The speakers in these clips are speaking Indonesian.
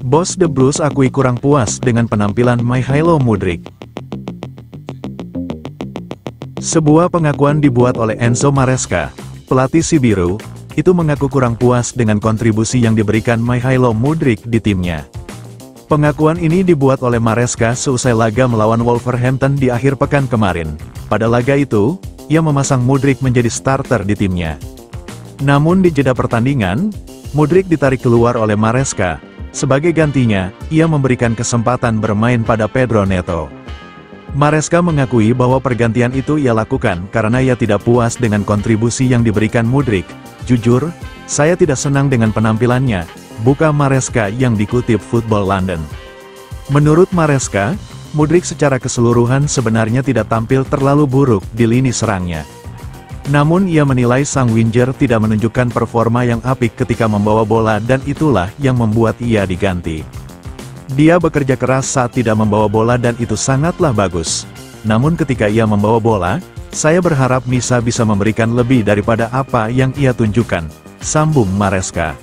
Bos The Blues akui kurang puas dengan penampilan Mykhailo Mudryk. Sebuah pengakuan dibuat oleh Enzo Maresca, pelatih si biru, itu mengaku kurang puas dengan kontribusi yang diberikan Mykhailo Mudryk di timnya. Pengakuan ini dibuat oleh Maresca seusai laga melawan Wolverhampton di akhir pekan kemarin. Pada laga itu, ia memasang Mudryk menjadi starter di timnya. Namun di jeda pertandingan, Mudryk ditarik keluar oleh Maresca. Sebagai gantinya, ia memberikan kesempatan bermain pada Pedro Neto. Maresca mengakui bahwa pergantian itu ia lakukan karena ia tidak puas dengan kontribusi yang diberikan Mudryk. Jujur, saya tidak senang dengan penampilannya, buka Maresca yang dikutip Football London. Menurut Maresca, Mudryk secara keseluruhan sebenarnya tidak tampil terlalu buruk di lini serangnya. Namun ia menilai sang winger tidak menunjukkan performa yang apik ketika membawa bola dan itulah yang membuat ia diganti. Dia bekerja keras saat tidak membawa bola dan itu sangatlah bagus. Namun ketika ia membawa bola, saya berharap Misa bisa memberikan lebih daripada apa yang ia tunjukkan, sambung Maresca.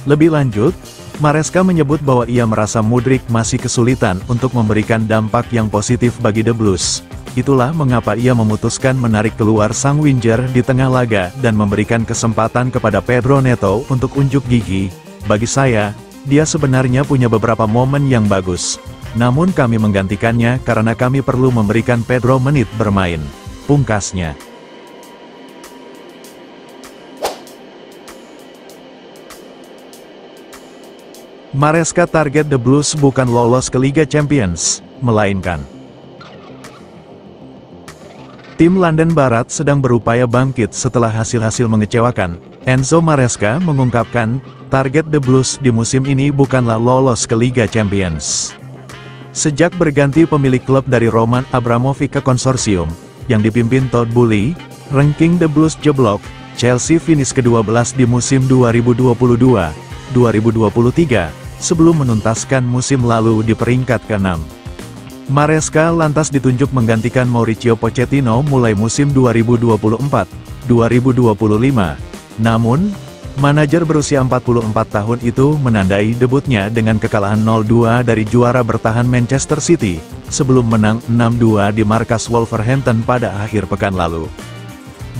Lebih lanjut, Maresca menyebut bahwa ia merasa Mudryk masih kesulitan untuk memberikan dampak yang positif bagi The Blues. Itulah mengapa ia memutuskan menarik keluar sang winger di tengah laga dan memberikan kesempatan kepada Pedro Neto untuk unjuk gigi. Bagi saya, dia sebenarnya punya beberapa momen yang bagus. Namun kami menggantikannya karena kami perlu memberikan Pedro menit bermain, pungkasnya. Maresca target The Blues bukan lolos ke Liga Champions, melainkan tim London Barat sedang berupaya bangkit setelah hasil-hasil mengecewakan. Enzo Maresca mengungkapkan, target The Blues di musim ini bukanlah lolos ke Liga Champions. Sejak berganti pemilik klub dari Roman Abramovich ke konsorsium, yang dipimpin Todd Boehly, ranking The Blues jeblok. Chelsea finish ke-12 di musim 2022-2023, sebelum menuntaskan musim lalu di peringkat ke-6. Maresca lantas ditunjuk menggantikan Mauricio Pochettino mulai musim 2024-2025. Namun, manajer berusia 44 tahun itu menandai debutnya dengan kekalahan 0-2 dari juara bertahan Manchester City, sebelum menang 6-2 di markas Wolverhampton pada akhir pekan lalu.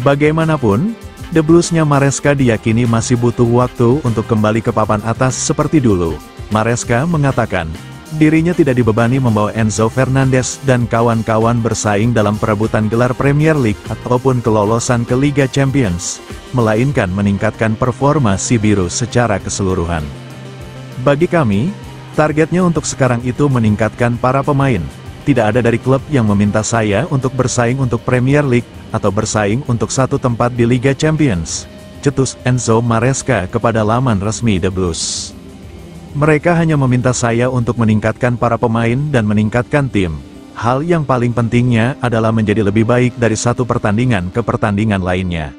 Bagaimanapun, The Blues-nya Maresca diyakini masih butuh waktu untuk kembali ke papan atas seperti dulu. Maresca mengatakan, dirinya tidak dibebani membawa Enzo Fernandez dan kawan-kawan bersaing dalam perebutan gelar Premier League ataupun kelolosan ke Liga Champions, melainkan meningkatkan performa si biru secara keseluruhan. Bagi kami, targetnya untuk sekarang itu meningkatkan para pemain. Tidak ada dari klub yang meminta saya untuk bersaing untuk Premier League, atau bersaing untuk satu tempat di Liga Champions, cetus Enzo Maresca kepada laman resmi The Blues. Mereka hanya meminta saya untuk meningkatkan para pemain dan meningkatkan tim. Hal yang paling pentingnya adalah menjadi lebih baik dari satu pertandingan ke pertandingan lainnya.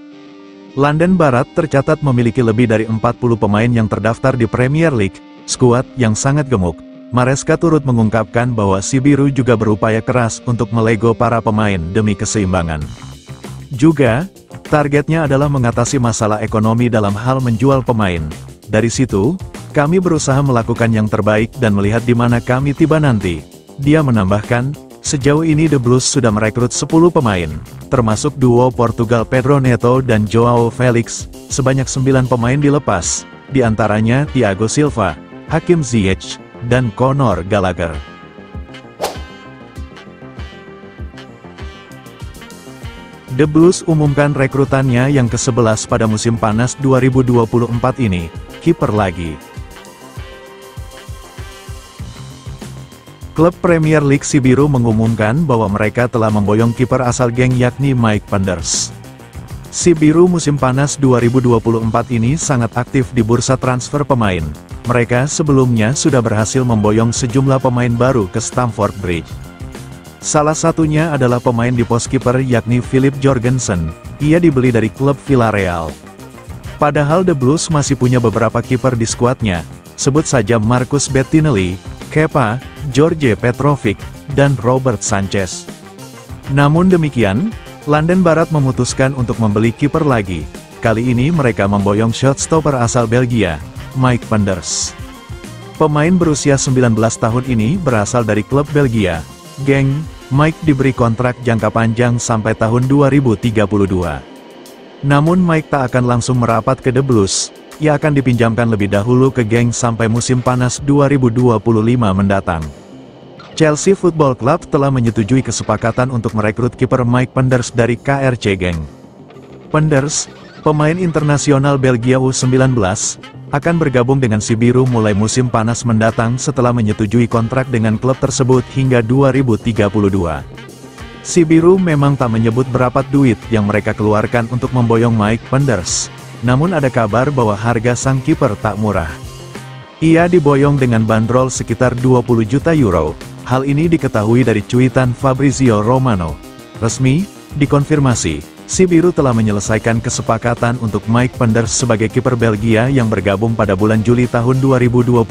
London Barat tercatat memiliki lebih dari 40 pemain yang terdaftar di Premier League, skuad yang sangat gemuk. Maresca turut mengungkapkan bahwa si biru juga berupaya keras untuk melego para pemain demi keseimbangan. Juga, targetnya adalah mengatasi masalah ekonomi dalam hal menjual pemain. Dari situ, kami berusaha melakukan yang terbaik dan melihat di mana kami tiba nanti. Dia menambahkan, sejauh ini The Blues sudah merekrut 10 pemain, termasuk duo Portugal Pedro Neto dan Joao Felix. Sebanyak 9 pemain dilepas, di antaranya Thiago Silva, Hakim Ziyech, dan Conor Gallagher. The Blues umumkan rekrutannya yang ke-11 pada musim panas 2024 ini, kiper lagi. Klub Premier League si biru mengumumkan bahwa mereka telah memboyong kiper asal geng yakni Mike Penders. Si biru musim panas 2024 ini sangat aktif di bursa transfer pemain. Mereka sebelumnya sudah berhasil memboyong sejumlah pemain baru ke Stamford Bridge. Salah satunya adalah pemain di pos kiper yakni Philip Jorgensen. Ia dibeli dari klub Villarreal. Padahal The Blues masih punya beberapa kiper di skuadnya. Sebut saja Marcus Bettinelli, Kepa, George Petrovic, dan Robert Sanchez. Namun demikian, London Barat memutuskan untuk membeli kiper lagi. Kali ini mereka memboyong shotstopper asal Belgia, Mike Penders. Pemain berusia 19 tahun ini berasal dari klub Belgia, Genk. Mike diberi kontrak jangka panjang sampai tahun 2032. Namun Mike tak akan langsung merapat ke The Blues, ia akan dipinjamkan lebih dahulu ke Genk sampai musim panas 2025 mendatang. Chelsea Football Club telah menyetujui kesepakatan untuk merekrut kiper Mike Penders dari KRC Genk. Penders, pemain internasional Belgia U19, akan bergabung dengan si biru mulai musim panas mendatang setelah menyetujui kontrak dengan klub tersebut hingga 2032. Si biru memang tak menyebut berapa duit yang mereka keluarkan untuk memboyong Mike Penders, namun ada kabar bahwa harga sang kiper tak murah. Ia diboyong dengan bandrol sekitar 20 juta euro, hal ini diketahui dari cuitan Fabrizio Romano. Resmi, dikonfirmasi, si biru telah menyelesaikan kesepakatan untuk Mike Penders sebagai kiper Belgia yang bergabung pada bulan Juli tahun 2025.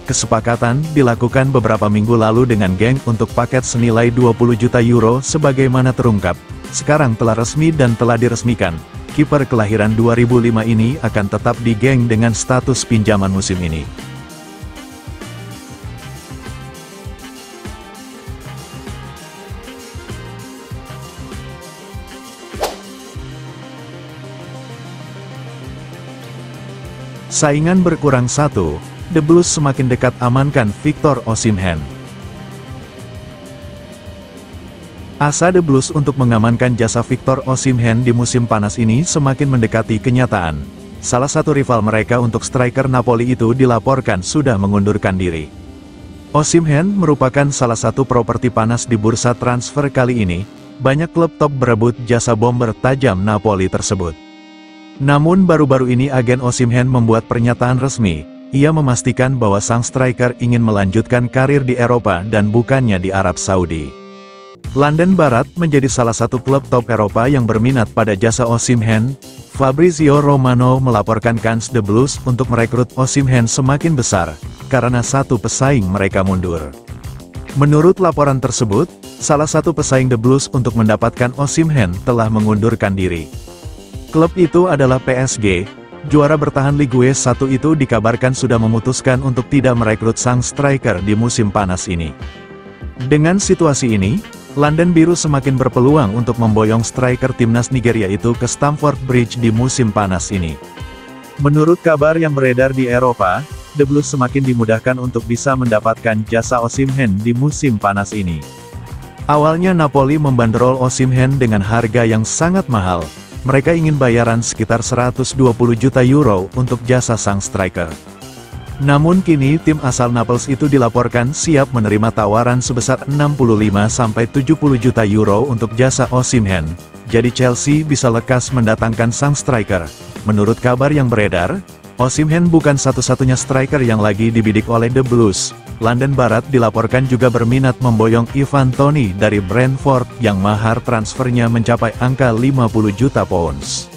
Kesepakatan dilakukan beberapa minggu lalu dengan Genk untuk paket senilai 20 juta euro sebagaimana terungkap. Sekarang telah resmi dan telah diresmikan, kiper kelahiran 2005 ini akan tetap di Genk dengan status pinjaman musim ini. Saingan berkurang satu, The Blues semakin dekat amankan Victor Osimhen. Asa The Blues untuk mengamankan jasa Victor Osimhen di musim panas ini semakin mendekati kenyataan. Salah satu rival mereka untuk striker Napoli itu dilaporkan sudah mengundurkan diri. Osimhen merupakan salah satu properti panas di bursa transfer kali ini, banyak klub top berebut jasa bomber tajam Napoli tersebut. Namun baru-baru ini agen Osimhen membuat pernyataan resmi, ia memastikan bahwa sang striker ingin melanjutkan karir di Eropa dan bukannya di Arab Saudi. London Barat menjadi salah satu klub top Eropa yang berminat pada jasa Osimhen. Fabrizio Romano melaporkan kans The Blues untuk merekrut Osimhen semakin besar, karena satu pesaing mereka mundur. Menurut laporan tersebut, salah satu pesaing The Blues untuk mendapatkan Osimhen telah mengundurkan diri. Klub itu adalah PSG, juara bertahan Ligue 1 itu dikabarkan sudah memutuskan untuk tidak merekrut sang striker di musim panas ini. Dengan situasi ini, London Biru semakin berpeluang untuk memboyong striker timnas Nigeria itu ke Stamford Bridge di musim panas ini. Menurut kabar yang beredar di Eropa, The Blues semakin dimudahkan untuk bisa mendapatkan jasa Osimhen di musim panas ini. Awalnya Napoli membandrol Osimhen dengan harga yang sangat mahal. Mereka ingin bayaran sekitar 120 juta euro untuk jasa sang striker. Namun kini tim asal Naples itu dilaporkan siap menerima tawaran sebesar 65-70 juta euro untuk jasa Osimhen. Jadi Chelsea bisa lekas mendatangkan sang striker. Menurut kabar yang beredar, Osimhen bukan satu-satunya striker yang lagi dibidik oleh The Blues. London Barat dilaporkan juga berminat memboyong Ivan Toney dari Brentford yang mahar transfernya mencapai angka 50 juta pounds.